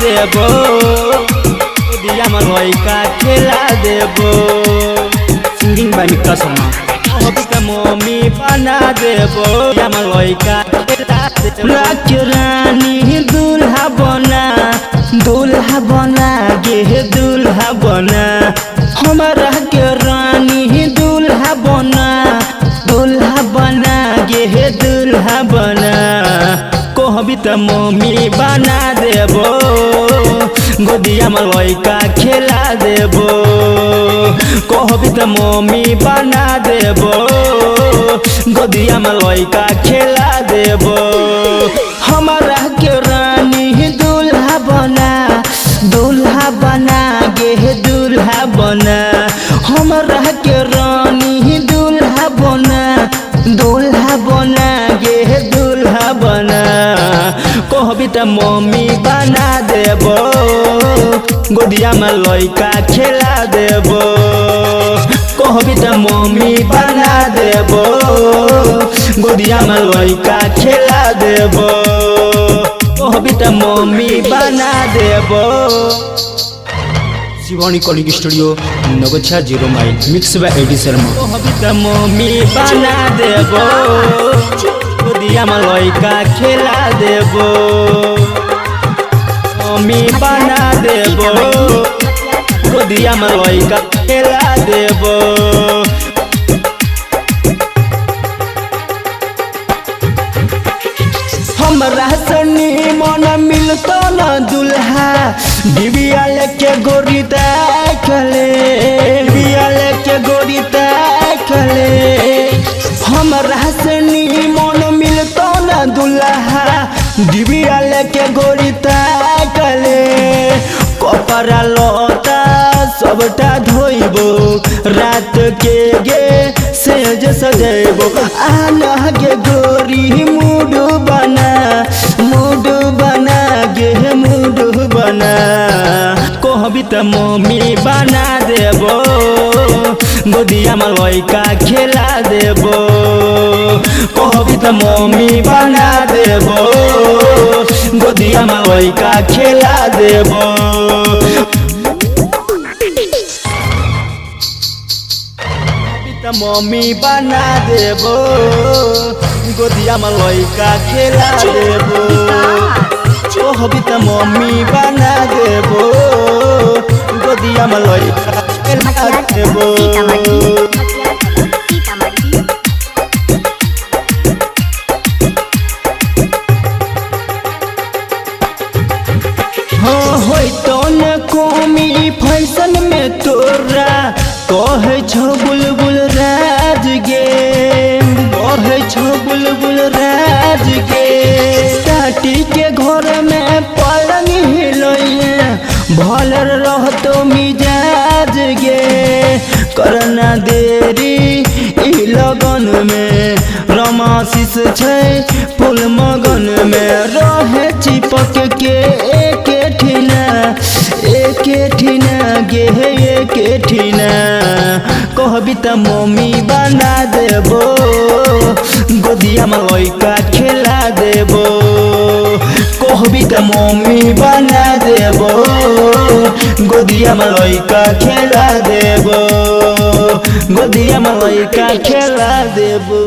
देबो दिया में लइका खेला देबो सिंगिंग बाय मिक्का शर्मा कहबी त मम्मी बना देबो दिया में लइका खेला देबो राखे रानी दूल्हा बना गे दूल्हा बना हमारा के रानी दूल्हा बना गे दूल्हा बना कहबी त मम्मी बना देबो गोदिया में लइका खेला देबो कहबी त मम्मी बना देबो गोदिया में लइका खेला देबो हमारा के रानी दूल्हा बना गे दूल्हा बना हमारा के रानी दूल्हा बना गे दूल्हा बना कहबी त मम्मी बना देबो गोदिया में लइका खेला देबो कहबी त मम्मी बना देबो गोदिया में लइका खेला देबो कहबी त मम्मी बना देबो शिवानी कॉलिंग स्टूडियो नगोछा 0 माइल मिक्स बाय एडी शर्मा कहबी त मम्मी बना देबो गोदिया में लइका खेला देबो मम्मी बना देबो गोदिया में लइका खेला देबो हमरा सनी मन मिलतो न दुल्हा डिबिया लेके गोरी देखले हमरा सनी मन मिलतो न दुल्हा डिबिया लेके गोरी देखले कपड़ा लता सबटा धोइबो रात के गे सेज सजेबो आना गे गोरी मूड बना गे मूड बना कहबी त मम्मी बना देबो गोदिया में लइका खेला देबो कहबी त मम्मी बना देबो गोदिया में लइका खेला देबो मम्मी बना देबो गोदिया में लइका खेला देबो कहबी त मम्मी बना देबो गोदिया में लइका खेला देबो हाँ होई तो न कमी फैशन में तोरा कहे छो बुलबुल राज गे टाटी के घर में पलंग हिलैया भलर रहतो मिजाज गे करना देरी ई लगन में रमाशिष छै फूल मगन में रहे चिपक के एक ठिना गे एक ठिना कहबी त मम्मी बना देबो गोदिया में लइका खेला देबो कहबी त मम्मी बना देबो गोदिया में लइका खेला देबो गोदिया में लइका खेला देबो।